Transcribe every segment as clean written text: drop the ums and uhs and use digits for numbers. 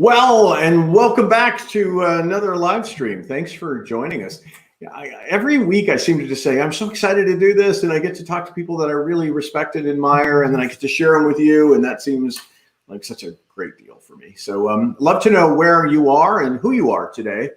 Well, and welcome back to another live stream. Thanks for joining us. Every week I seem to just say, I'm so excited to do this, and I get to talk to people that I really respect and admire, and then I get to share them with you, and that seems like such a great deal for me. So love to know where you are and who you are today.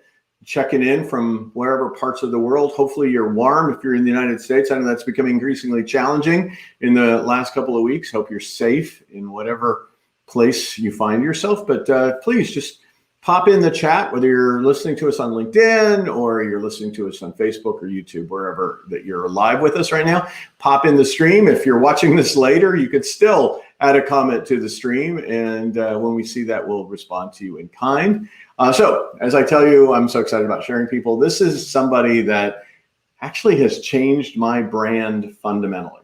Checking in from wherever parts of the world. Hopefully you're warm if you're in the United States. I know that's becoming increasingly challenging in the last couple of weeks. Hope you're safe in whatever place you find yourself, but please just pop in the chat, whether you're listening to us on LinkedIn or you're listening to us on Facebook or YouTube, wherever that you're live with us right now. Pop in the stream. If you're watching this later, you could still add a comment to the stream, and when we see that, we'll respond to you in kind. So as I tell you, I'm so excited about sharing people. This is somebody that actually has changed my brand fundamentally.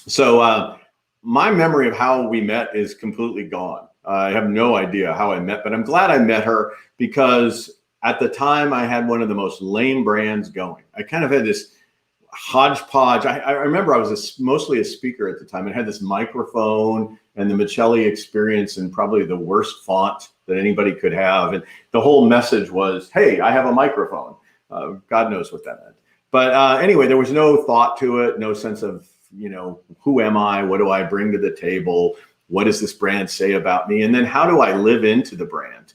So my memory of how we met is completely gone. I have no idea how I met, but I'm glad I met her because at the time I had one of the most lame brands going. I kind of had this hodgepodge. I remember I was mostly a speaker at the time. I had this microphone and the Michelli Experience in probably the worst font that anybody could have. And the whole message was, hey, I have a microphone. God knows what that meant. But anyway, there was no thought to it, no sense of, who am I? What do I bring to the table? What does this brand say about me? And then how do I live into the brand?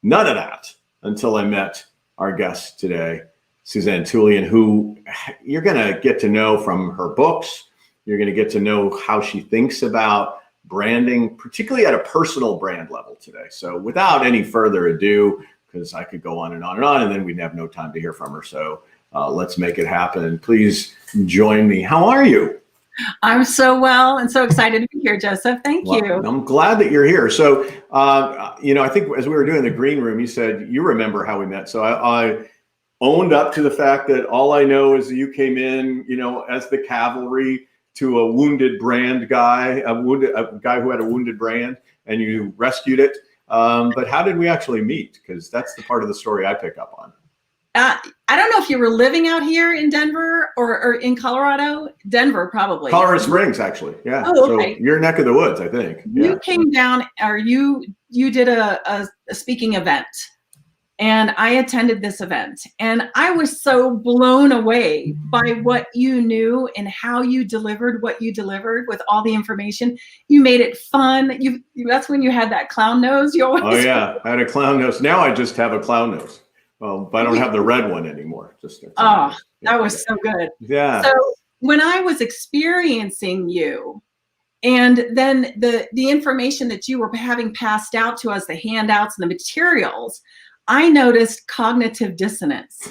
None of that until I met our guest today, Suzanne Tulien, who you're going to get to know from her books. You're going to get to know how she thinks about branding, particularly at a personal brand level today. So without any further ado, because I could go on and on and on, and then we'd have no time to hear from her. So let's make it happen. Please join me. How are you? I'm so well and so excited to be here, Joseph. Thank you. I'm glad that you're here. So, I think as we were doing the green room, you said you remember how we met. So I owned up to the fact that all I know is that you came in, as the cavalry to a wounded brand guy, a guy who had a wounded brand, and you rescued it. But how did we actually meet? Because that's the part of the story I pick up on. I don't know if you were living out here in Denver or in Colorado. Denver, probably. Colorado Springs, actually. Yeah. Oh, okay. So your neck of the woods, I think. You came down, or you did a speaking event, and I attended this event, and I was so blown away by what you knew and how you delivered what you delivered with all the information. You made it fun. That's when you had that clown nose. You always. Oh yeah, I had a clown nose. Now I just have a clown nose. Well, but I don't have the red one anymore. That was so good. Yeah. So when I was experiencing you, and then the information that you were having passed out to us, the handouts and the materials, I noticed cognitive dissonance.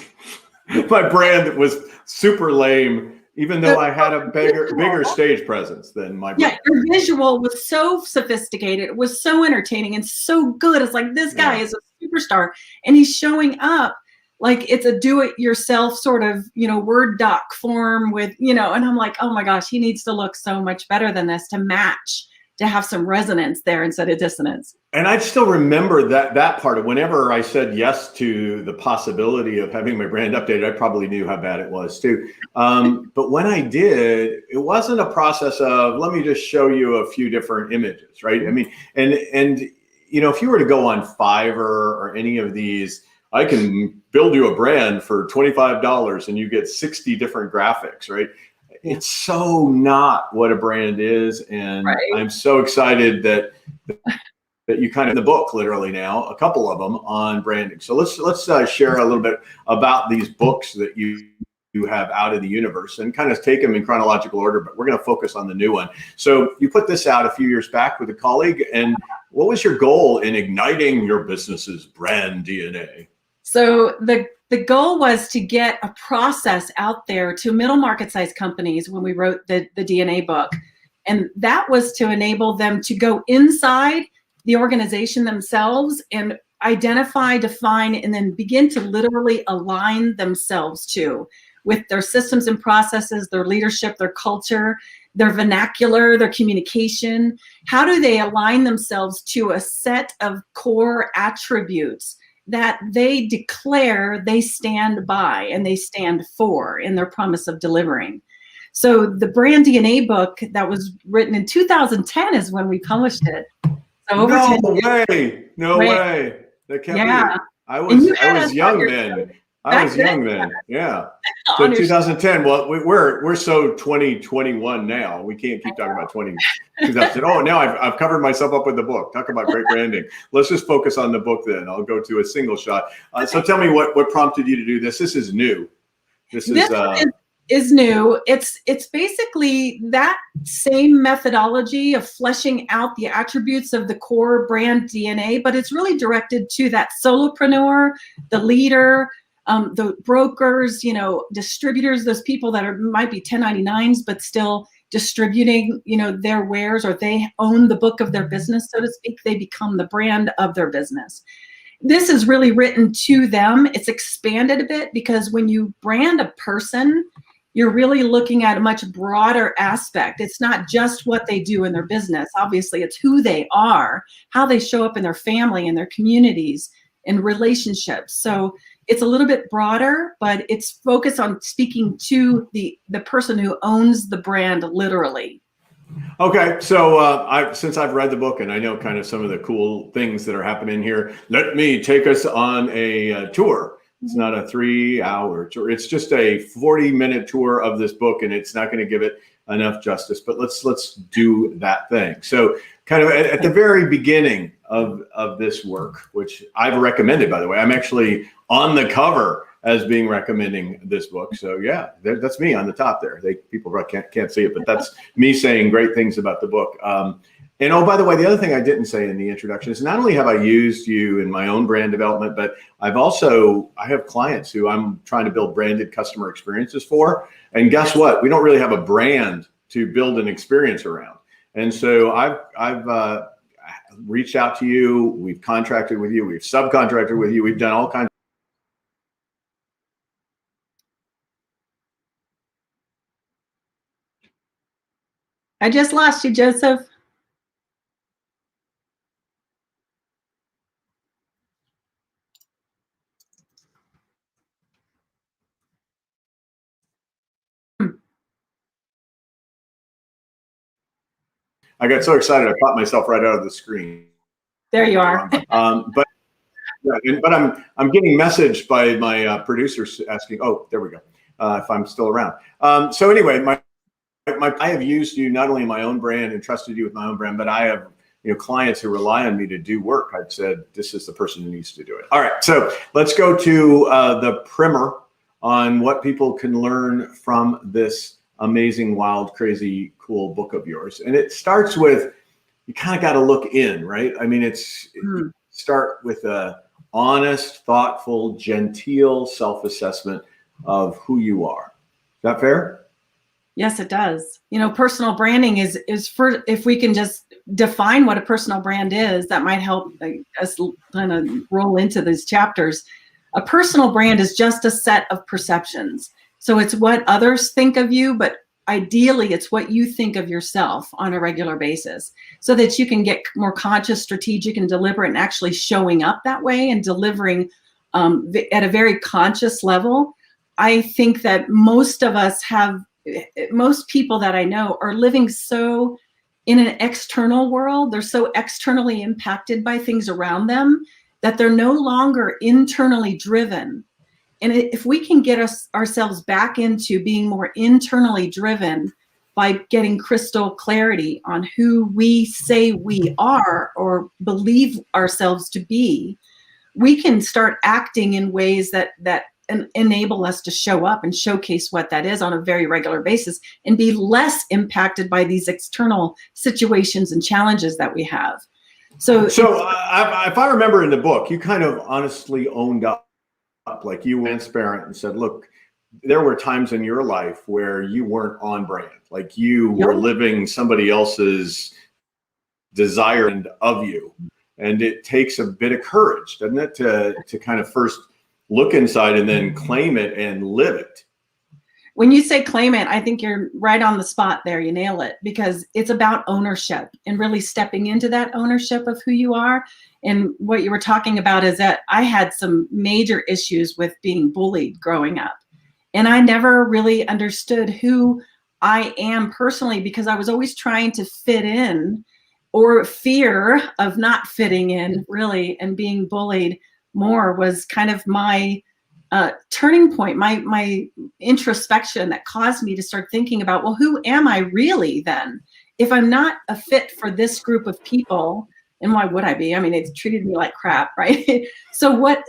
My brand was super lame, even though I had a bigger stage presence than my brand. Yeah, your visual was so sophisticated. It was so entertaining and so good. It's like, this guy is a superstar, and he's showing up like it's a do-it-yourself sort of, Word doc form with, and I'm like, oh my gosh, he needs to look so much better than this to match, to have some resonance there instead of dissonance. And I still remember that part of whenever I said yes to the possibility of having my brand updated, I probably knew how bad it was too. But when I did, it wasn't a process of, let me just show you a few different images, right? I mean, and if you were to go on Fiverr or any of these, I can build you a brand for $25 and you get 60 different graphics, right? It's so not what a brand is. And right. I'm so excited that you kind of in the book, literally now, a couple of them on branding. So let's share a little bit about these books that you have out in the universe and kind of take them in chronological order, but we're going to focus on the new one. So you put this out a few years back with a colleague, and what was your goal in igniting your business's brand DNA? So the goal was to get a process out there to middle market size companies when we wrote the DNA book. And that was to enable them to go inside the organization themselves and identify, define, and then begin to literally align themselves with their systems and processes, their leadership, their culture, their vernacular, their communication. How do they align themselves to a set of core attributes that they declare they stand by and they stand for in their promise of delivering? So the Brand DNA book that was written in 2010 is when we published it. So over 10 No years. way. No Right. way. That can't Yeah. be. I And you I had was us on young your then. I back was then young then. Yeah. So on your 2010. Well, we're so 2021 now. We can't keep talking about 2010. Oh, now I've covered myself up with the book. Talk about great branding. Let's just focus on the book then. I'll go to a single shot. So tell me what prompted you to do this. This is new. This is new. It's basically that same methodology of fleshing out the attributes of the core brand DNA, but it's really directed to that solopreneur, the leader, the brokers, distributors, those people that might be 1099s, but still distributing, their wares, or they own the book of their business, so to speak. They become the brand of their business. This is really written to them. It's expanded a bit because when you brand a person, you're really looking at a much broader aspect. It's not just what they do in their business. Obviously, it's who they are, how they show up in their family, in their communities, in relationships. So it's a little bit broader, but it's focused on speaking to the person who owns the brand literally. Okay, so since I've read the book and I know kind of some of the cool things that are happening here, let me take us on a tour. It's not a 3-hour tour. It's just a 40-minute tour of this book, and it's not going to give it enough justice. But let's do that thing. So, kind of at the very beginning of this work, which I've recommended, by the way, I'm actually on the cover as being recommending this book. So yeah, that's me on the top there. People can't see it, but that's me saying great things about the book. And oh, by the way, the other thing I didn't say in the introduction is not only have I used you in my own brand development, but I have clients who I'm trying to build branded customer experiences for. And guess what? We don't really have a brand to build an experience around. And so I've reached out to you. We've contracted with you. We've subcontracted with you. We've done all kinds. I just lost you, Joseph. I got so excited I popped myself right out of the screen. There you are. But I'm getting messaged by my producers asking. Oh, there we go. If I'm still around. So anyway, I have used you not only in my own brand and trusted you with my own brand, but I have clients who rely on me to do work. I've said this is the person who needs to do it. All right, so let's go to the primer on what people can learn from this amazing, wild, crazy, cool book of yours. And it starts with, you kind of got to look in, right? I mean, start with a honest, thoughtful, genteel self-assessment of who you are. Is that fair? Yes, it does. Personal branding is for, if we can just define what a personal brand is, that might help us kind of roll into these chapters. A personal brand is just a set of perceptions. So it's what others think of you, but ideally it's what you think of yourself on a regular basis, so that you can get more conscious, strategic, and deliberate, and actually showing up that way and delivering at a very conscious level. I think that most people that I know are living so in an external world. They're so externally impacted by things around them that they're no longer internally driven. And if we can get ourselves back into being more internally driven by getting crystal clarity on who we say we are or believe ourselves to be, we can start acting in ways that enable us to show up and showcase what that is on a very regular basis, and be less impacted by these external situations and challenges that we have. So if I remember in the book, you kind of honestly owned up, like you were transparent and said, look, there were times in your life where you weren't on brand, like you were living somebody else's desire of you. And it takes a bit of courage, doesn't it, to kind of first look inside and then claim it and live it. When you say claim it, I think you're right on the spot there. You nail it, because it's about ownership and really stepping into that ownership of who you are. And what you were talking about is that I had some major issues with being bullied growing up. And I never really understood who I am personally, because I was always trying to fit in or fear of not fitting in, really, and being bullied more was kind of my turning point, my introspection that caused me to start thinking about, well, who am I really then? If I'm not a fit for this group of people, and why would I be? I mean, it's treated me like crap, right? So what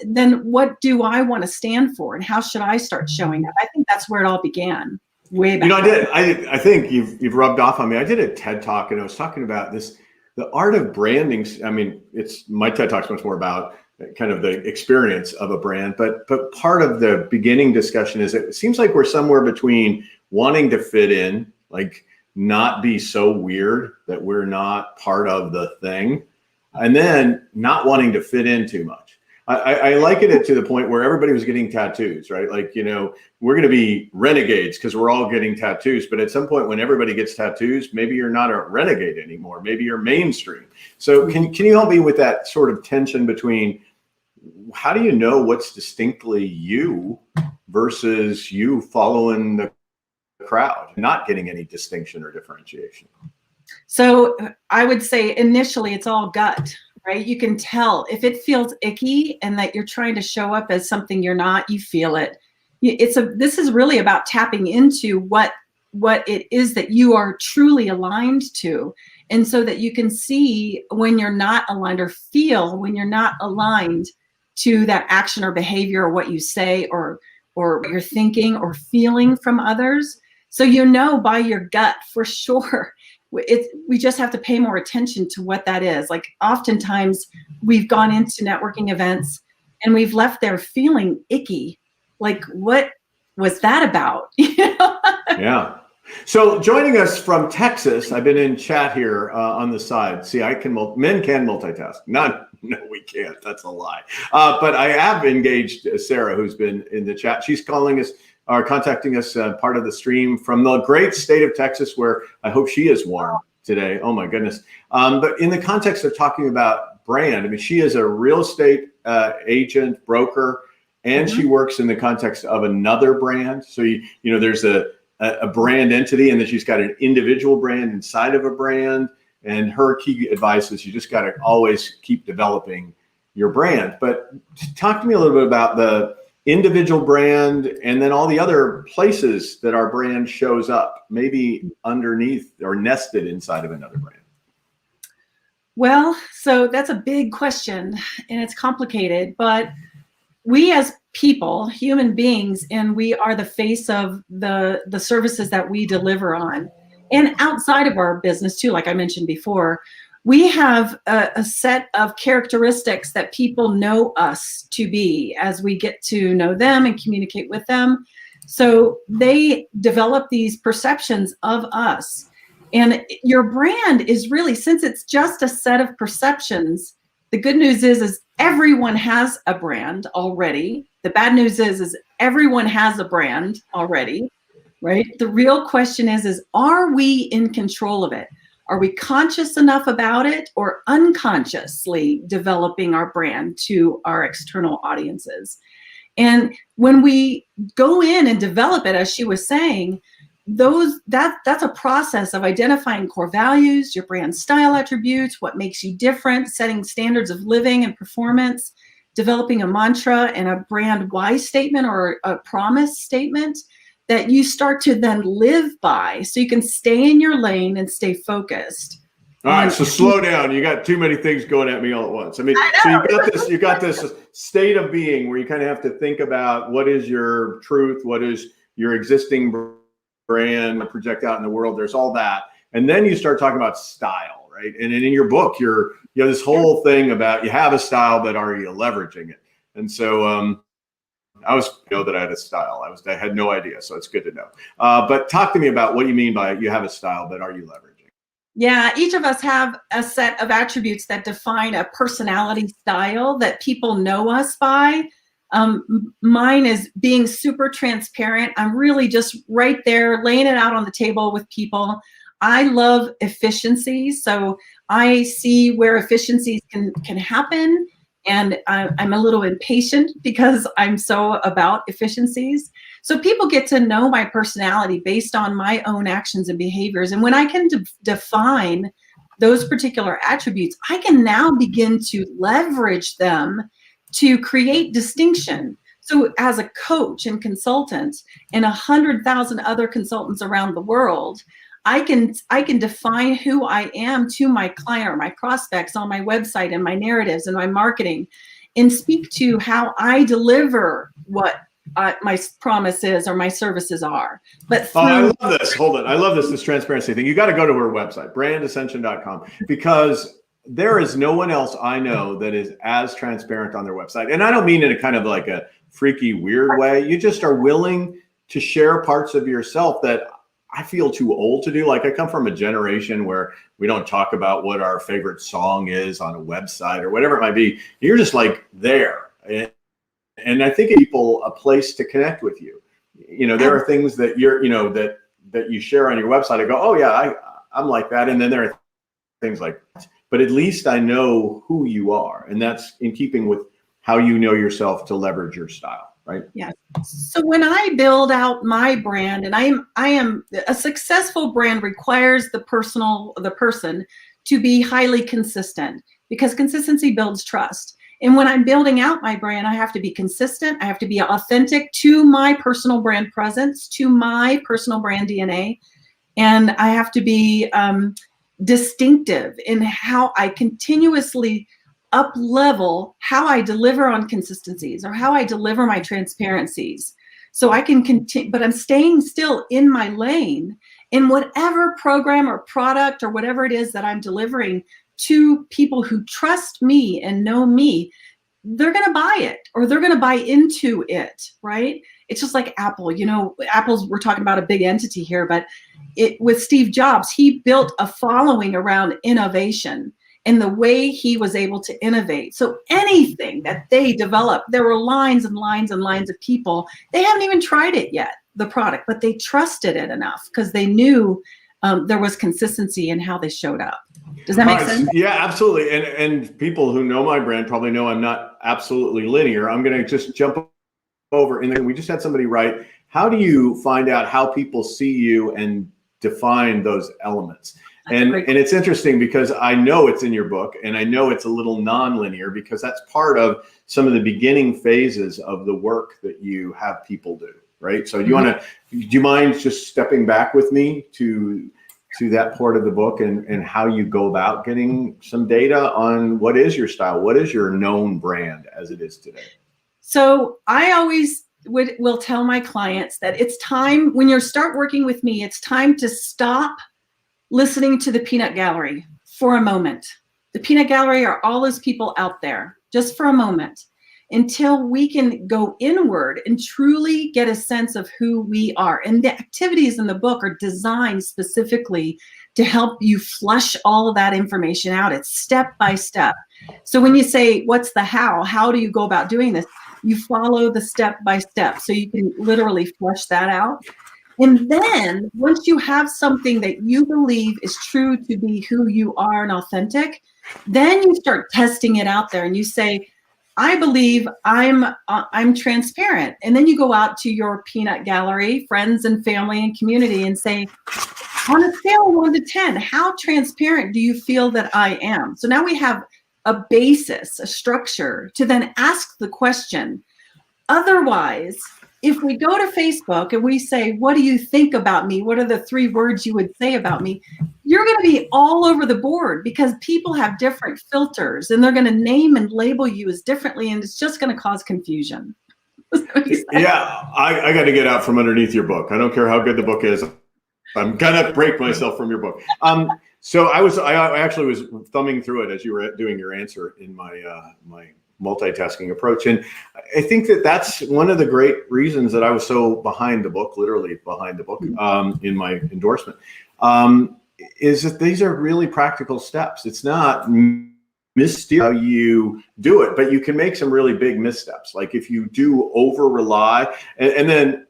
do I want to stand for, and how should I start showing up? I think that's where it all began, way back. I think you've rubbed off on me. I did a TED Talk, and I was talking about this, the art of branding. I mean, my TED Talk's much more about kind of the experience of a brand, but part of the beginning discussion is it seems like we're somewhere between wanting to fit in, like not be so weird that we're not part of the thing, and then not wanting to fit in too much. I liken it to the point where everybody was getting tattoos, right? Like, we're going to be renegades because we're all getting tattoos. But at some point when everybody gets tattoos, maybe you're not a renegade anymore. Maybe you're mainstream. So can you help me with that sort of tension between how do you know what's distinctly you versus you following the crowd, not getting any distinction or differentiation? So I would say initially it's all gut, right? You can tell if it feels icky and that you're trying to show up as something you're not, you feel it. This is really about tapping into what it is that you are truly aligned to. And so that you can see when you're not aligned, or feel when you're not aligned to that action or behavior, or what you say, or what you're thinking or feeling from others. So by your gut for sure. We just have to pay more attention to what that is. Like oftentimes we've gone into networking events and we've left there feeling icky. Like, what was that about? Yeah. So joining us from Texas, I've been in chat here on the side. See, men can multitask. No, we can't. That's a lie. But I have engaged Sarah, who's been in the chat. She's calling us, are contacting us, part of the stream from the great state of Texas, where I hope she is warm today. Oh my goodness. But in the context of talking about brand, I mean, she is a real estate agent, broker, and she works in the context of another brand. So, there's a brand entity, and then she's got an individual brand inside of a brand. And her key advice is you just got to always keep developing your brand. But talk to me a little bit about the individual brand and then all the other places that our brand shows up, maybe underneath or nested inside of another brand. Well, so that's a big question and it's complicated, but we as people, human beings, and we are the face of the services that we deliver on. And outside of our business too, like I mentioned before, we have a set of characteristics that people know us to be as we get to know them and communicate with them. So they develop these perceptions of us. And your brand is really, since it's just a set of perceptions, the good news is everyone has a brand already. The bad news is everyone has a brand already, right? The real question is are we in control of it? Are we conscious enough about it, or unconsciously developing our brand to our external audiences? And when we go in and develop it, as she was saying, that's a process of identifying core values, your brand style attributes, what makes you different, setting standards of living and performance, developing a mantra and a brand why statement or a promise statement that you start to then live by, so you can stay in your lane and stay focused. All right, so slow down. You got too many things going at me all at once. I mean, so you got this state of being where you kind of have to think about what is your truth, what is your existing brand, project out in the world. There's all that, and then you start talking about style, right? And in your book, you have this whole thing about you have a style, but are you leveraging it? And so I know that I had a style. I had no idea, so it's good to know. But talk to me about what you mean by you have a style, but are you leveraging? Yeah, each of us have a set of attributes that define a personality style that people know us by. Mine is being super transparent. I'm really just right there, laying it out on the table with people. I love efficiency, so I see where efficiencies can happen. And I'm a little impatient because I'm so about efficiencies. So people get to know my personality based on my own actions and behaviors. And when I can define those particular attributes, I can now begin to leverage them to create distinction. So as a coach and consultant and 100,000 other consultants around the world, I can define who I am to my client or my prospects on my website and my narratives and my marketing, and speak to how I deliver what my promises or my services are. But I love this. Hold on. I love this transparency thing. You got to go to her website, brandascension.com, because there is no one else I know that is as transparent on their website. And I don't mean in a kind of like a freaky, weird way. You just are willing to share parts of yourself that I feel too old to do. Like, I come from a generation where we don't talk about what our favorite song is on a website or whatever it might be. You're just like there. And I think people a place to connect with you. You know, there are things that you're, you know, that you share on your website. I go, oh yeah, I'm like that. And then there are things like, but at least I know who you are. And that's in keeping with how you know yourself to leverage your style, right? Yeah. So when I build out my brand, and I am a successful brand requires the person to be highly consistent, because consistency builds trust. And when I'm building out my brand, I have to be consistent. I have to be authentic to my personal brand presence, to my personal brand DNA. And I have to be distinctive in how I continuously up level how I deliver on consistencies or how I deliver my transparencies. So I can continue, but I'm staying still in my lane in whatever program or product or whatever it is that I'm delivering to people who trust me and know me. They're going to buy it, or they're going to buy into it, right? It's just like Apple. You know, we're talking about a big entity here, but with Steve Jobs, he built a following around innovation and the way he was able to innovate. So anything that they developed, there were lines and lines and lines of people. They haven't even tried it yet, the product, but they trusted it enough because they knew there was consistency in how they showed up. Does that make sense? Yeah, absolutely. And people who know my brand probably know I'm not absolutely linear. I'm going to just jump over. And then we just had somebody write, how do you find out how people see you and define those elements? And it's interesting because I know it's in your book, and I know it's a little non-linear because that's part of some of the beginning phases of the work that you have people do, right? So do you mind just stepping back with me to that part of the book and how you go about getting some data on what is your style, what is your known brand as it is today? So I always will tell my clients that it's time, when you start working with me, it's time to stop listening to the peanut gallery for a moment. The peanut gallery are all those people out there, just for a moment, until we can go inward and truly get a sense of who we are. And the activities in the book are designed specifically to help you flush all of that information out. It's step by step. So when you say, what's the how do you go about doing this? You follow the step by step. So you can literally flush that out. And then once you have something that you believe is true to be who you are and authentic, then you start testing it out there and you say, I believe I'm transparent. And then you go out to your peanut gallery, friends and family and community, and say, on a scale of 1 to 10, how transparent do you feel that I am? So now we have a basis, a structure to then ask the question. Otherwise, if we go to Facebook and we say, what do you think about me? What are the 3 words you would say about me? You're going to be all over the board because people have different filters and they're going to name and label you as differently, and it's just going to cause confusion. Yeah, I got to get out from underneath your book. I don't care how good the book is. I'm going to break myself from your book. So I actually was thumbing through it as you were doing your answer in my multitasking approach. And I think that that's one of the great reasons that I was so behind the book, literally behind the book, in my endorsement, is that these are really practical steps. It's not mysterious how you do it, but you can make some really big missteps. Like if you do over rely, and then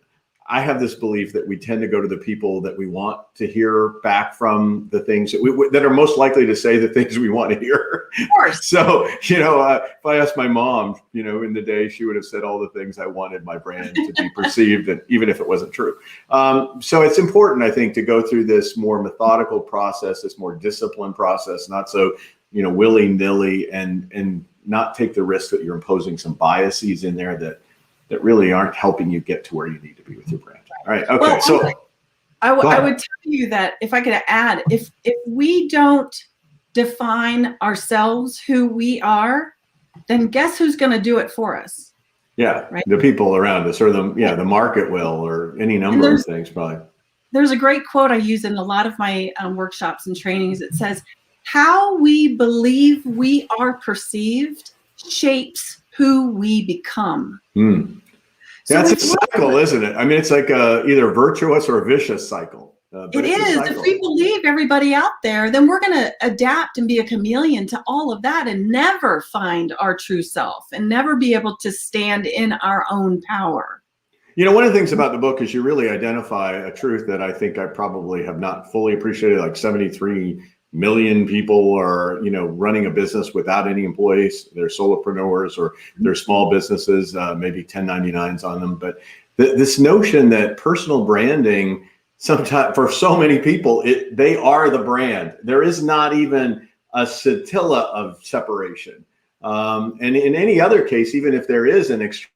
I have this belief that we tend to go to the people that we want to hear back from, the things that that are most likely to say the things we want to hear. Of course. So, if I asked my mom, in the day, she would have said all the things I wanted my brand to be perceived, and even if it wasn't true. So it's important, I think, to go through this more methodical process, this more disciplined process, not so, willy-nilly, and not take the risk that you're imposing some biases in there that really aren't helping you get to where you need to be with your brand. All right. Okay. Well, so I would tell you that, if I could add, if we don't define ourselves, who we are, then guess who's going to do it for us? Yeah. Right? The people around us, or the market will, or any number of things probably. There's a great quote I use in a lot of my workshops and trainings. It says, how we believe we are perceived shapes who we become. So that's a cycle, isn't it? I mean, it's like either virtuous or vicious cycle. It is. If we believe everybody out there, then we're going to adapt and be a chameleon to all of that and never find our true self and never be able to stand in our own power. One of the things about the book is you really identify a truth that I think I probably have not fully appreciated. Like 73 million people are, running a business without any employees. They're solopreneurs, or they're small businesses, maybe 1099s on them. But this notion that personal branding, sometimes for so many people, they are the brand. There is not even a scintilla of separation. And in any other case, even if there is an external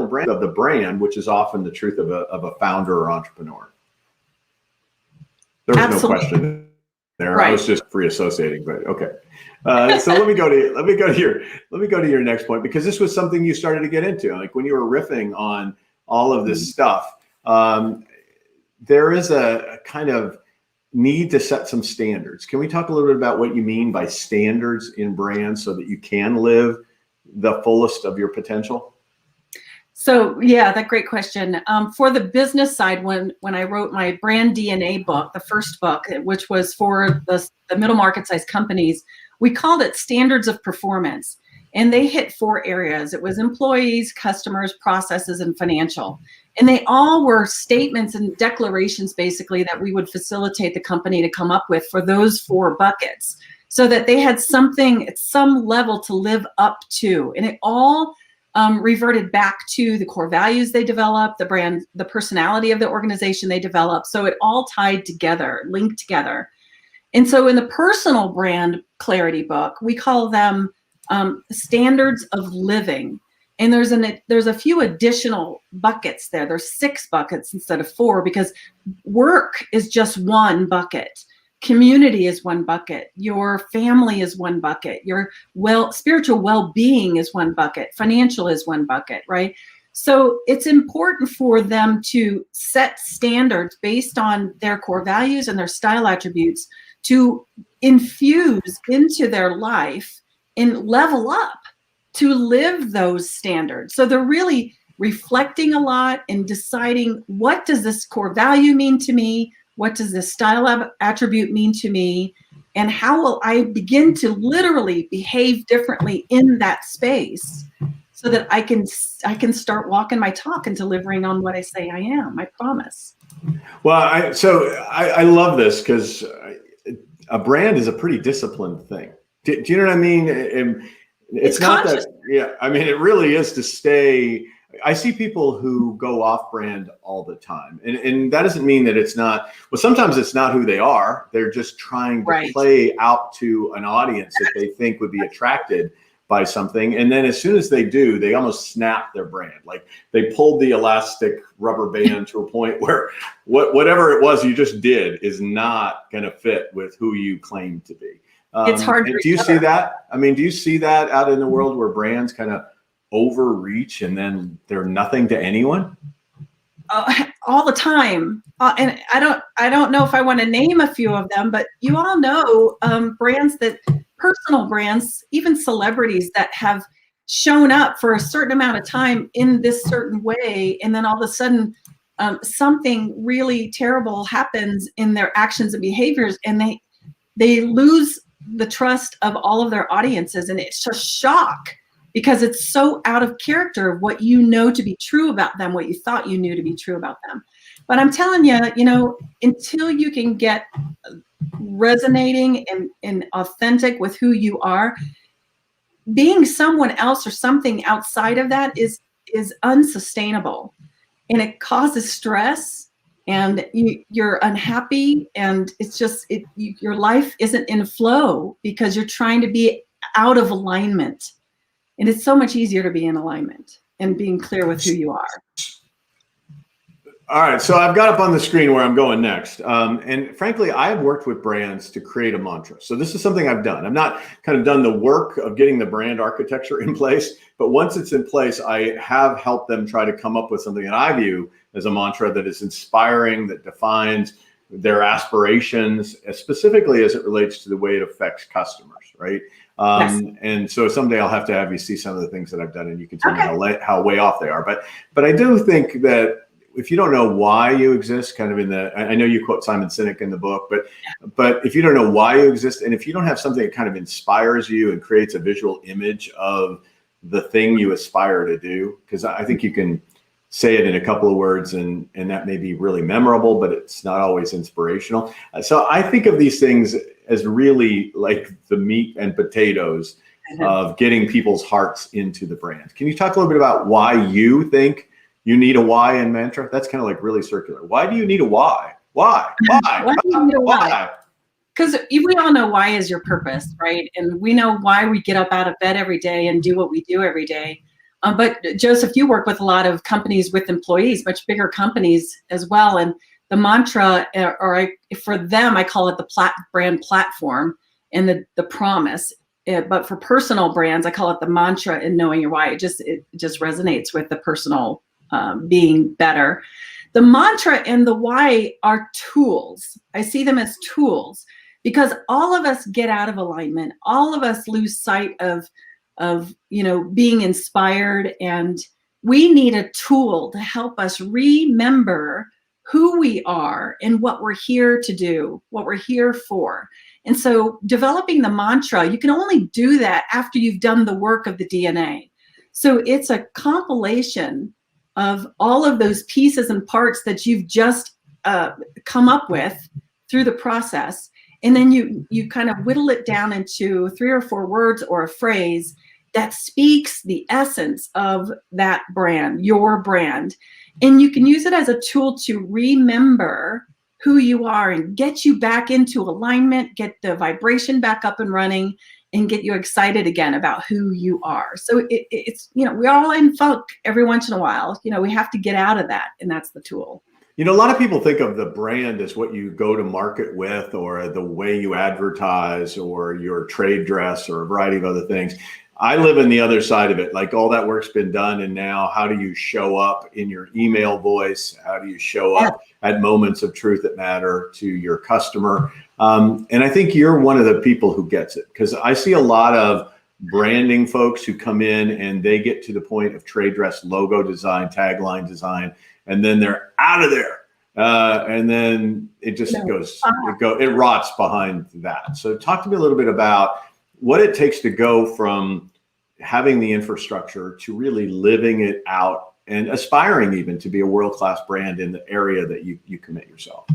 brand of the brand, which is often the truth of a founder or entrepreneur. There was Absolutely. No question there. Right. I was just free associating, but okay. So let me go to your next point, because this was something you started to get into. Like when you were riffing on all of this stuff, there is a kind of need to set some standards. Can we talk a little bit about what you mean by standards in brands so that you can live the fullest of your potential? So yeah, that great question. For the business side, when I wrote my brand DNA book, the first book, which was for the middle market size companies, we called it Standards of Performance. And they hit 4 areas. It was employees, customers, processes, and financial. And they all were statements and declarations, basically, that we would facilitate the company to come up with for those 4 buckets, so that they had something at some level to live up to. And it all reverted back to the core values they developed, the brand, the personality of the organization they developed. So it all tied together, linked together. And so in the personal brand clarity book, we call them standards of living. And there's a few additional buckets there. There's 6 buckets instead of 4, because work is just one bucket. Community is one bucket. Your family is one bucket. Your spiritual well-being is one bucket. Financial is one bucket, right? So it's important for them to set standards based on their core values and their style attributes to infuse into their life and level up to live those standards. So they're really reflecting a lot and deciding, what does this core value mean to me? What does this style attribute mean to me? And how will I begin to literally behave differently in that space so that I can start walking my talk and delivering on what I say I am, I promise. Well, I love this, because a brand is a pretty disciplined thing. Do you know what I mean? It's not conscious. I mean, it really is to stay. I see people who go off brand all the time. And that doesn't mean that it's not, well, sometimes it's not who they are. They're just trying to play out to an audience that they think would be attracted by something. And then as soon as they do, they almost snap their brand. Like they pulled the elastic rubber band to a point where whatever it was you just did is not going to fit with who you claim to be. It's hard to do you see that? I mean, do you see that out in the world where brands kind of overreach and then they're nothing to anyone? All the time. And I don't know if I want to name a few of them, but you all know brands that, personal brands, even celebrities that have shown up for a certain amount of time in this certain way, and then all of a sudden something really terrible happens in their actions and behaviors, and they lose the trust of all of their audiences, and it's a shock, because it's so out of character of what you know to be true about them, what you thought you knew to be true about them. But I'm telling you, until you can get resonating and authentic with who you are, being someone else or something outside of that is unsustainable, and it causes stress, and you're unhappy, and it's just your life isn't in flow because you're trying to be out of alignment. And it's so much easier to be in alignment and being clear with who you are. All right, so I've got up on the screen where I'm going next. And frankly, I have worked with brands to create a mantra. So this is something I've done. I've not kind of done the work of getting the brand architecture in place, but once it's in place, I have helped them try to come up with something that I view as a mantra that is inspiring, that defines their aspirations, specifically as it relates to the way it affects customers, right? Yes. And so someday I'll have to have you see some of the things that I've done, and you can tell me how way off they are. But I do think that if you don't know why you exist, kind of I know you quote Simon Sinek in the book, but if you don't know why you exist, and if you don't have something that kind of inspires you and creates a visual image of the thing you aspire to do, because I think you can say it in a couple of words and that may be really memorable, but it's not always inspirational. So I think of these things as really like the meat and potatoes of getting people's hearts into the brand. Can you talk a little bit about why you think you need a why in mantra? That's kind of like really circular. Why do you need a why? Why? Why do you need a why? Because we all know why is your purpose, right? And we know why we get up out of bed every day and do what we do every day. But Joseph, you work with a lot of companies with employees, much bigger companies as well. And the mantra, for them, I call it the brand platform and the promise. But for personal brands, I call it the mantra and knowing your why. It just resonates with the personal being better. The mantra and the why are tools. I see them as tools because all of us get out of alignment. All of us lose sight of being inspired, and we need a tool to help us remember who we are and what we're here to do, what we're here for. And so developing the mantra, you can only do that after you've done the work of the DNA. So it's a compilation of all of those pieces and parts that you've just come up with through the process. And then you kind of whittle it down into 3 or 4 words or a phrase that speaks the essence of that brand, your brand. And you can use it as a tool to remember who you are and get you back into alignment, get the vibration back up and running, and get you excited again about who you are. So it's, we're all in funk every once in a while. We have to get out of that, and that's the tool. A lot of people think of the brand as what you go to market with, or the way you advertise, or your trade dress, or a variety of other things. I live in the other side of it. Like, all that work's been done, and now how do you show up in your email voice? How do you show up at moments of truth that matter to your customer? And I think you're one of the people who gets it, because I see a lot of branding folks who come in and they get to the point of trade dress logo design, tagline design, and then they're out of there. And then it just it rots behind that. So talk to me a little bit about what it takes to go from having the infrastructure to really living it out and aspiring even to be a world-class brand in the area that you commit yourself.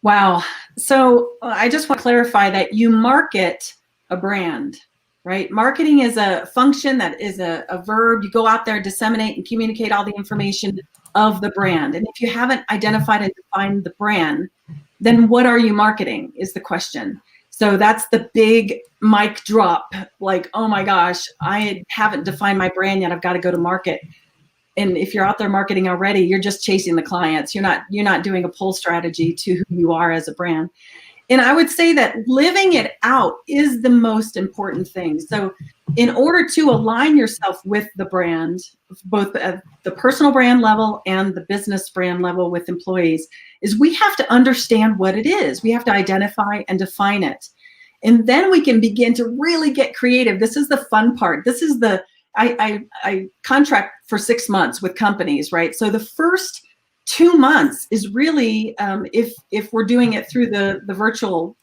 Wow. So I just want to clarify that you market a brand, right? Marketing is a function, that is a verb. You go out there, disseminate and communicate all the information of the brand. And if you haven't identified and defined the brand, then what are you marketing is the question. So that's the big mic drop, like, oh my gosh, I haven't defined my brand yet. I've got to go to market. And if you're out there marketing already, you're just chasing the clients. You're not doing a pull strategy to who you are as a brand. And I would say that living it out is the most important thing. So in order to align yourself with the brand, both at the personal brand level and the business brand level with employees, is we have to understand what it is. We have to identify and define it. And then we can begin to really get creative. This is the fun part. This is I contract for 6 months with companies, right? So the first 2 months is really, if we're doing it through the virtual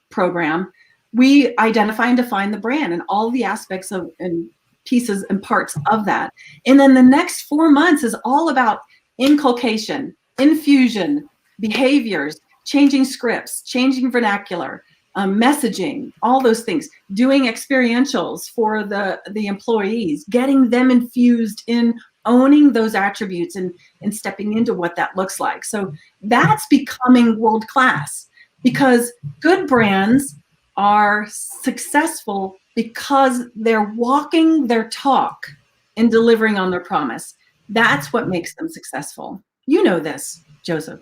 program, we identify and define the brand and all the aspects of and pieces and parts of that. And then the next 4 months is all about inculcation, infusion, behaviors, changing scripts, changing vernacular, messaging, all those things, doing experientials for the employees, getting them infused in owning those attributes and stepping into what that looks like. So that's becoming world class, because good brands are successful because they're walking their talk and delivering on their promise. That's what makes them successful. You know this, Joseph.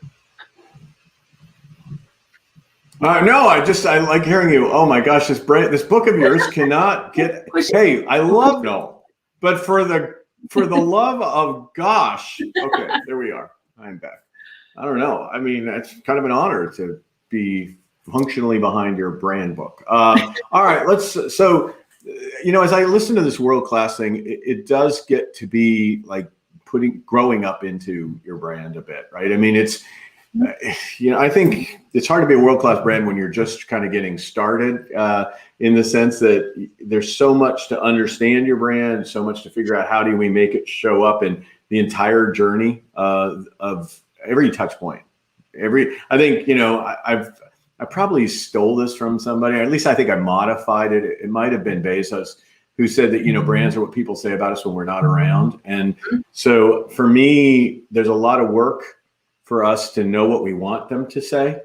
No, I like hearing you. Oh my gosh, this book of yours cannot get. Hey, I love no, but for the love of gosh. Okay, there we are. I'm back. I don't know. I mean, it's kind of an honor to be functionally behind your brand book. All right, so, as I listen to this world-class thing, it does get to be like growing up into your brand a bit, right? I mean, it's, I think it's hard to be a world-class brand when you're just kind of getting started, in the sense that there's so much to understand your brand, so much to figure out how do we make it show up in the entire journey of every touch point. I think, I probably stole this from somebody, or at least I think I modified it. It might have been Bezos, who said that, brands are what people say about us when we're not around. And so for me, there's a lot of work for us to know what we want them to say.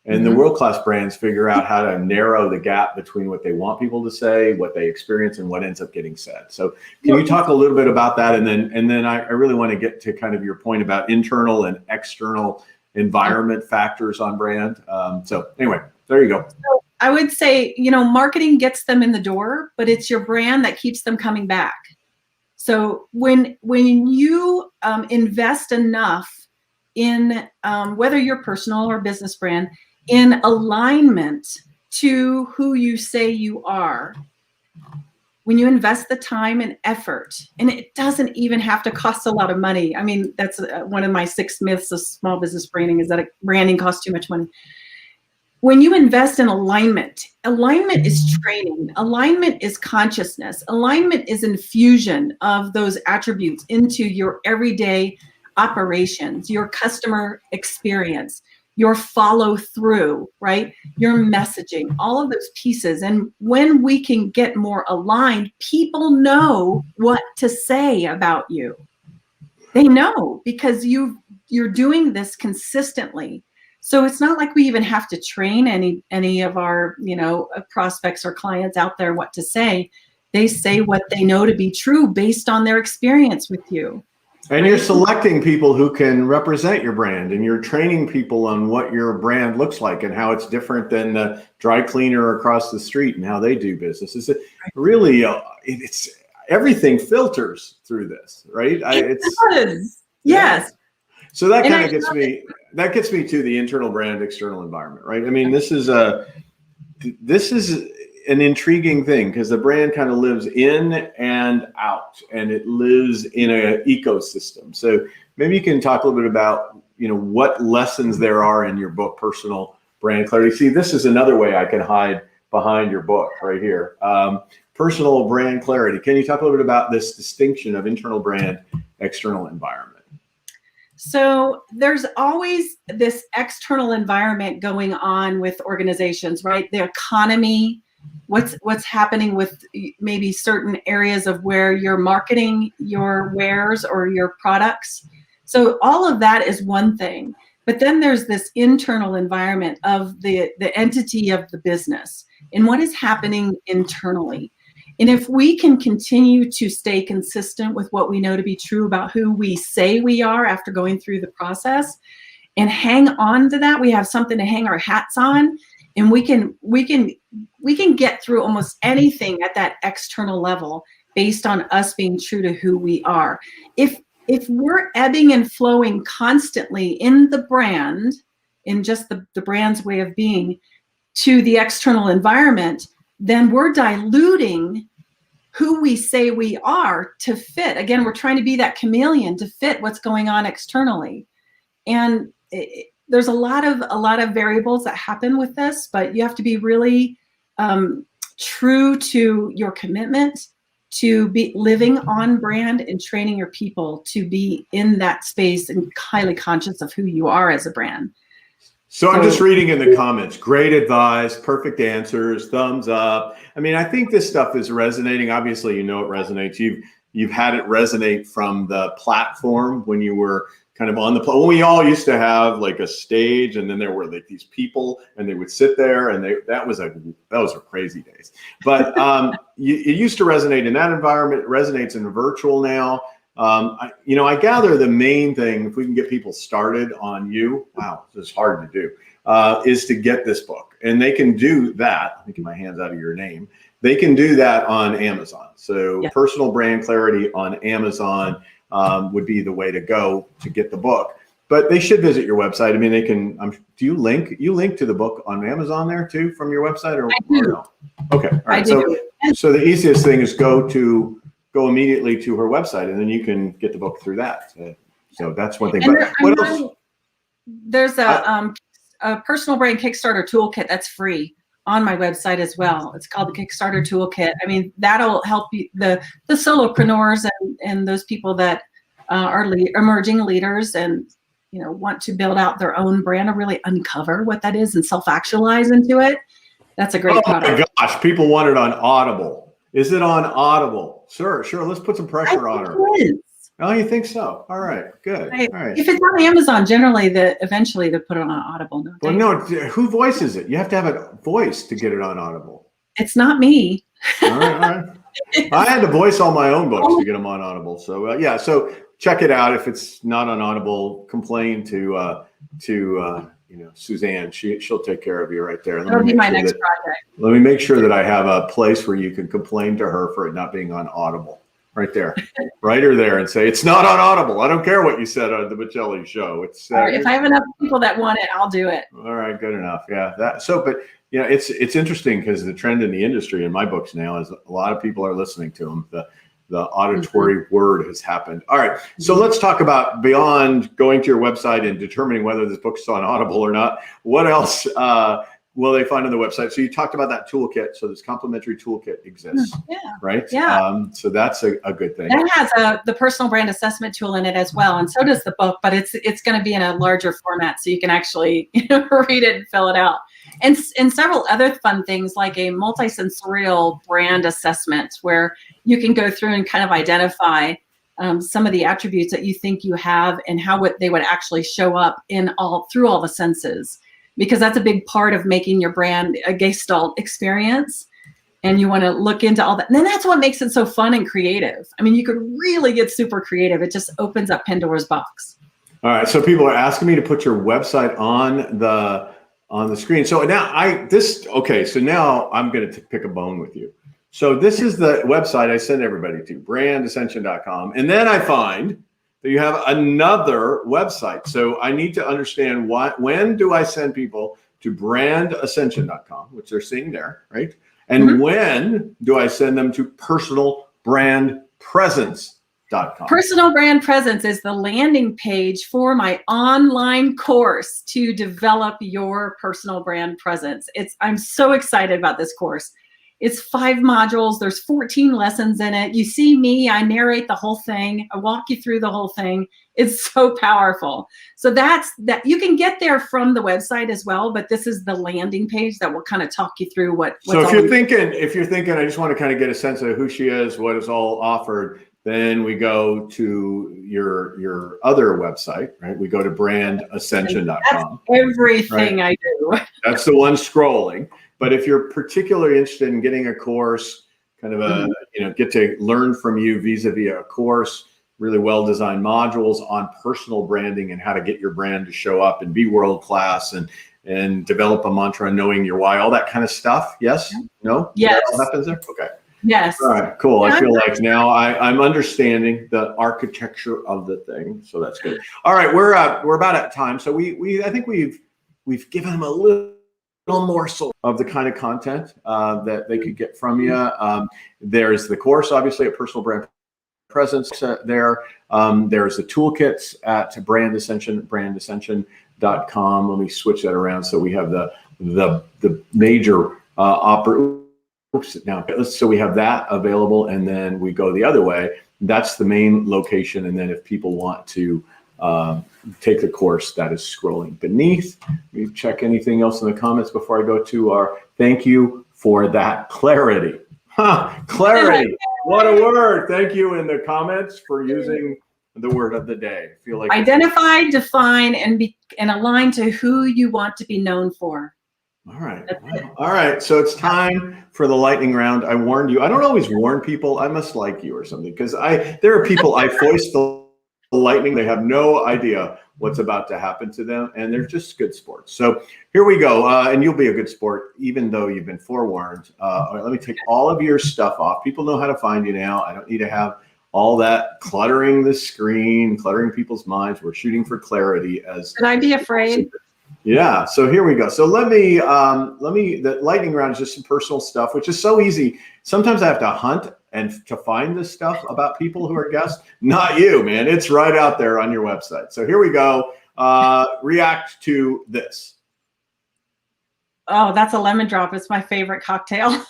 And the world-class brands figure out how to narrow the gap between what they want people to say, what they experience, and what ends up getting said. So can you talk a little bit about that? And then I really want to get to kind of your point about internal and external environment factors on brand. So anyway, there you go. So I would say, marketing gets them in the door, but it's your brand that keeps them coming back. So when you invest enough in whether you're personal or business brand, in alignment to who you say you are, when you invest the time and effort, and it doesn't even have to cost a lot of money. I mean, that's one of my 6 myths of small business branding, is that branding costs too much money. When you invest in alignment is training, alignment is consciousness, alignment is infusion of those attributes into your everyday operations, your customer experience, your follow through, right? Your messaging, all of those pieces. And when we can get more aligned, people know what to say about you. They know, because you're doing this consistently. So it's not like we even have to train any of our, prospects or clients out there what to say. They say what they know to be true based on their experience with you. And you're selecting people who can represent your brand, and you're training people on what your brand looks like and how it's different than the dry cleaner across the street and how they do business. It's really, it's everything filters through this, right? It does. Yes. So that kind of gets me to the internal brand, external environment, right? I mean, this is an intriguing thing, because the brand kind of lives in and out, and it lives in an ecosystem. So maybe you can talk a little bit about, what lessons there are in your book, Personal Brand Clarity. See, this is another way I can hide behind your book right here. Personal Brand Clarity. Can you talk a little bit about this distinction of internal brand, external environment? So there's always this external environment going on with organizations, right? The economy, what's happening with maybe certain areas of where you're marketing your wares or your products. So all of that is one thing. But then there's this internal environment of the entity of the business and what is happening internally. And if we can continue to stay consistent with what we know to be true about who we say we are after going through the process, and hang on to that, we have something to hang our hats on, and we can get through almost anything at that external level based on us being true to who we are. If we're ebbing and flowing constantly in the brand, in just the brand's way of being, to the external environment, then we're diluting who we say we are to fit. Again, we're trying to be that chameleon to fit what's going on externally. And there's a lot of variables that happen with this, but you have to be really true to your commitment to be living on brand and training your people to be in that space and highly conscious of who you are as a brand. So I'm just reading in the comments, great advice, perfect answers, thumbs up. I mean, I think this stuff is resonating. Obviously, it resonates. You've had it resonate from the platform when you were kind of on the when we all used to have like a stage, and then there were like these people, and they would sit there, and those were crazy days. But it used to resonate in that environment. It resonates in virtual now. I gather the main thing, if we can get people started on you, wow, this is hard to do, is to get this book. And they can do that. Let me get my hands out of your name. They can do that on Amazon. So yeah. Personal Brand Clarity on Amazon would be the way to go to get the book. But they should visit your website. I mean, they can. Do you link to the book on Amazon there too from your website, or no? Okay, all right. So the easiest thing is go immediately to her website, and then you can get the book through that. So that's one thing. But what else? There's a personal brand Kickstarter toolkit that's free on my website as well. It's called the Kickstarter Toolkit. I mean, that'll help you, the solopreneurs and those people that are emerging leaders and want to build out their own brand, or really uncover what that is and self-actualize into it. That's a great product. Oh my gosh, people want it on Audible. Is it on Audible? Sure. Let's put some pressure on her. It is. Oh, you think so? All right, good. All right. If it's on Amazon, generally eventually they put it on Audible. Well, no, who voices it? You have to have a voice to get it on Audible. It's not me. All right. I had to voice all my own books to get them on Audible. So yeah, so check it out. If it's not on Audible, complain to Suzanne. She'll take care of you right there. That'll be my next project. Let me make sure that I have a place where you can complain to her for it not being on Audible. Right there, write her there and say, it's not on Audible. I don't care what you said on the Bocelli show. It's if I have enough people that want it, I'll do it. All right, good enough. Yeah. But it's interesting because the trend in the industry in my books now is a lot of people are listening to them. The auditory word has happened. All right. So let's talk about, beyond going to your website and determining whether this book's on Audible or not, what else will they find on the website? So you talked about that toolkit. So this complimentary toolkit exists, right? Yeah. So that's a good thing. That has the personal brand assessment tool in it as well, and so does the book. But it's going to be in a larger format, so you can actually read it and fill it out. And several other fun things like a multisensorial brand assessment, where you can go through and kind of identify some of the attributes that you think you have and how they would actually show up through all the senses. Because that's a big part of making your brand a Gestalt experience. And you want to look into all that. And then that's what makes it so fun and creative. I mean, you could really get super creative. It just opens up Pandora's box. All right. So people are asking me to put your website on the screen. So now so now I'm going to pick a bone with you. So this is the website I send everybody to, brandascension.com. And then I find that you have another website. So I need to understand when do I send people to brandascension.com, which they're seeing there, right? And when do I send them to personalbrandpresence.com? Personal Brand Presence is the landing page for my online course to develop your personal brand presence. I'm so excited about this course. It's 5 modules. There's 14 lessons in it. You see me, I narrate the whole thing. I walk you through the whole thing. It's so powerful. So that you can get there from the website as well, but this is the landing page that will kind of talk you through what's so if you're thinking, I just want to kind of get a sense of who she is, what is all offered, then we go to your other website, right? We go to brandascension.com. That's everything, right? I do. That's the one scrolling. But if you're particularly interested in getting a course, kind of get to learn from you vis-a-vis a course, really well-designed modules on personal branding and how to get your brand to show up and be world-class and develop a mantra, knowing your why, all that kind of stuff. Yes? No? Yes. That happens there? Okay. Yes. All right, cool. I feel like now I'm understanding the architecture of the thing. So that's good. All right, we're about at time. So I think we've given them a little morsel of the kind of content that they could get from you. There's the course, obviously, at Personal Brand Presence there. There's the toolkits at brandascension.com. Let me switch that around so we have the major Now, so we have that available, and then we go the other way. That's the main location. And then if people want to take the course, that is scrolling beneath. We check anything else in the comments before I go to our thank you for that clarity. Clarity. What a word. Thank you in the comments for using the word of the day. I feel like identify, define, and align to who you want to be known for. All right. Wow. All right. So it's time for the lightning round. I warned you. I don't always warn people. I must like you or something, because there are people I foist the lightning. They have no idea what's about to happen to them, and they're just good sports. So here we go. And you'll be a good sport, even though you've been forewarned. All right, let me take all of your stuff off. People know how to find you now. I don't need to have all that cluttering the screen, cluttering people's minds. We're shooting for clarity. Should I be afraid? Yeah, so here we go. So the lightning round is just some personal stuff, which is so easy. Sometimes I have to hunt and to find this stuff about people who are guests. Not you, man. It's right out there on your website. So here we go. React to this. Oh, that's a lemon drop. It's my favorite cocktail.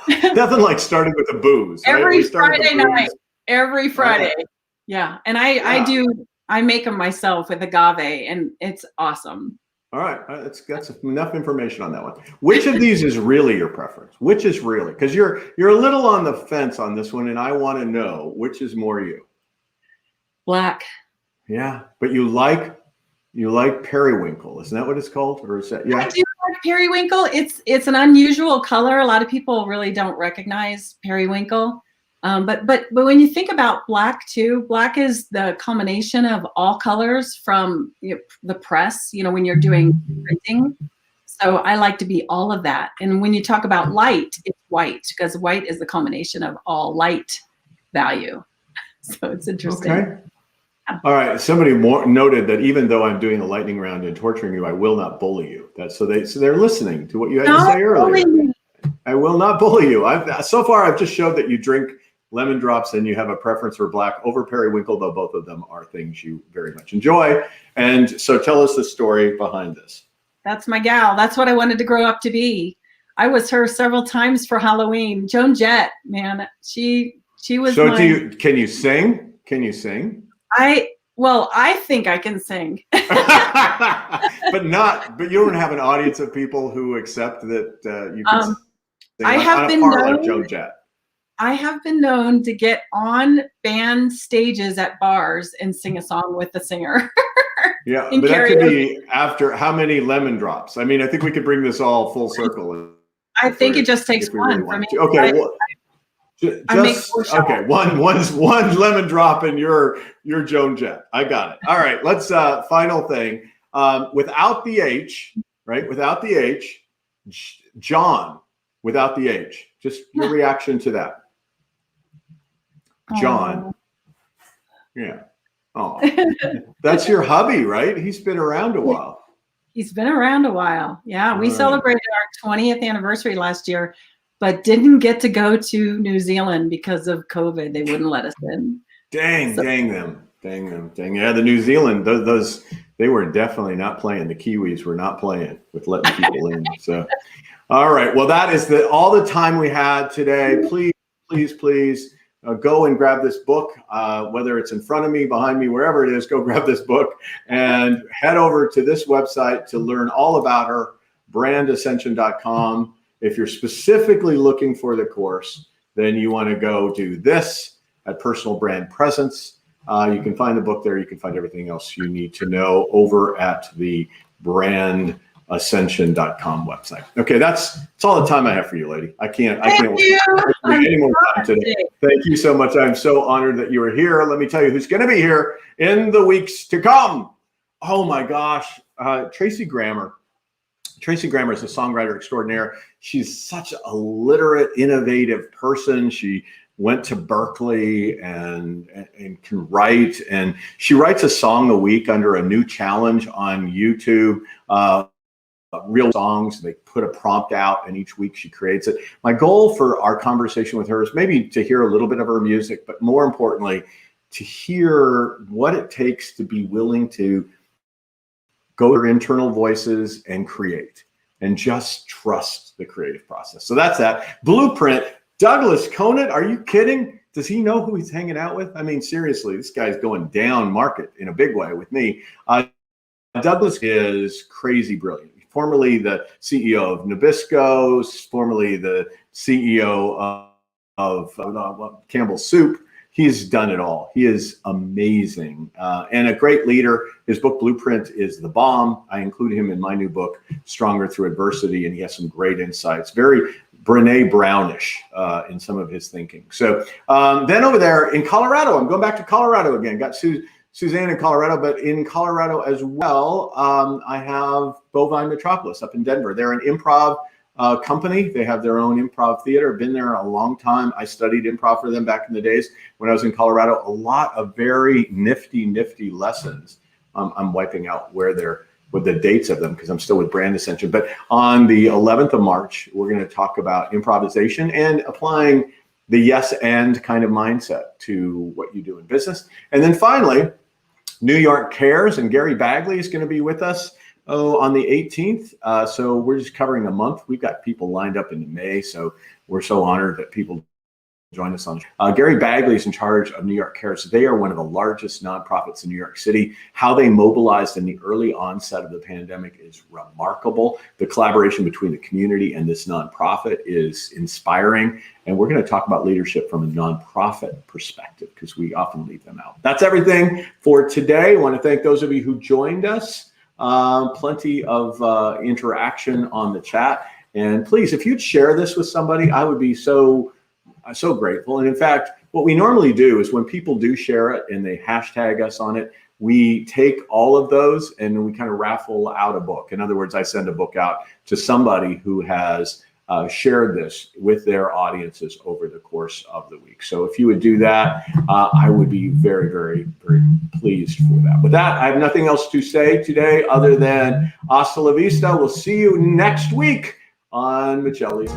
Nothing like starting with the booze. Every Friday night. Every Friday. Yeah. And I make them myself with agave, and it's awesome. All right, that's enough information on that one. Which of these is really your preference? Which is really, because you're a little on the fence on this one, and I want to know which is more you. Black. Yeah, but you like periwinkle, isn't that what it's called, or is that? Yeah, I do like periwinkle. It's an unusual color. A lot of people really don't recognize periwinkle. But when you think about black too, black is the combination of all colors from the press, when you're doing printing. So I like to be all of that. And when you talk about light, it's white, because white is the combination of all light value. So it's interesting. Okay. All right. Somebody noted that even though I'm doing the lightning round and torturing you, I will not bully you. So they're listening to what you had to say earlier. I will not bully you. So far I've just showed that you drink lemon drops and you have a preference for black over periwinkle, though both of them are things you very much enjoy. And so tell us the story behind this. That's my gal. That's what I wanted to grow up to be. I was her several times for Halloween. Joan Jett, man, she was. So can you sing? Can you sing? I think I can sing. but you don't have an audience of people who accept that you can sing. I have been known, like Joan Jett. I have been known to get on band stages at bars and sing a song with the singer. Yeah, but that could be after how many lemon drops? I mean, I think we could bring this all full circle. I think it just takes one for me. Okay, one lemon drop and you're Joan Jett. I got it. All right, let's final thing. Without the H, right? Without the H, John. Without the H. Just your reaction to that. John. Yeah. Oh, that's your hubby, right? He's been around a while. He's been around a while. Yeah, we celebrated our 20th anniversary last year, but didn't get to go to New Zealand because of COVID. They wouldn't let us in. Dang them. Yeah, the New Zealand, those they were definitely not playing. The Kiwis were not playing with letting people in. So, all right. Well, that is all the time we had today. Please. Go and grab this book, whether it's in front of me, behind me, wherever it is, go grab this book and head over to this website to learn all about her, brandascension.com. If you're specifically looking for the course, then you want to go do this at Personal Brand Presence. You can find the book there. You can find everything else you need to know over at the brandascension.com website. Okay, that's all the time I have for you, lady. I can't wait any more time today. Thank you so much. I'm so honored that you are here. Let me tell you who's going to be here in the weeks to come. Oh my gosh, Tracy Grammer. Tracy Grammer is a songwriter extraordinaire. She's such a literate, innovative person. She went to Berkeley and can write, and she writes a song a week under a new challenge on YouTube. Real songs. They put a prompt out, and each week she creates it. My goal for our conversation with her is maybe to hear a little bit of her music, but more importantly, to hear what it takes to be willing to go to her internal voices and create. and just trust the creative process. So that's that. Blueprint. Douglas Conant, are you kidding? Does he know who he's hanging out with? I mean, seriously, this guy's going down market in a big way with me. Douglas is crazy brilliant. Formerly the CEO of Nabisco, formerly the CEO of Campbell Soup. He's done it all. He is amazing and a great leader. His book, Blueprint, is the bomb. I include him in my new book, Stronger Through Adversity, and he has some great insights. Very Brene Brownish in some of his thinking. So then over there in Colorado, I'm going back to Colorado again. Got Suzanne in Colorado, but in Colorado as well, I have Bovine Metropolis up in Denver. They're an improv company. They have their own improv theater. Been there a long time. I studied improv for them back in the days when I was in Colorado. A lot of very nifty lessons. I'm wiping out where they're with the dates of them because I'm still with Brand Ascension. But on the 11th of March, we're going to talk about improvisation and applying the yes and kind of mindset to what you do in business. And then finally, New York Cares, and Gary Bagley is going to be with us on the 18th. So we're just covering a month. We've got people lined up into May. So we're so honored that people join us on. Gary Bagley is in charge of New York Cares. They are one of the largest nonprofits in New York City. How they mobilized in the early onset of the pandemic is remarkable. The collaboration between the community and this nonprofit is inspiring. And we're going to talk about leadership from a nonprofit perspective because we often leave them out. That's everything for today. I want to thank those of you who joined us. Plenty of interaction on the chat. And please, if you'd share this with somebody, I would be so grateful. And in fact, what we normally do is when people do share it and they hashtag us on it, we take all of those and we kind of raffle out a book. In other words, I send a book out to somebody who has shared this with their audiences over the course of the week. So if you would do that, I would be very, very, very pleased for that. With that, I have nothing else to say today other than hasta la vista. We'll see you next week on Michelli's.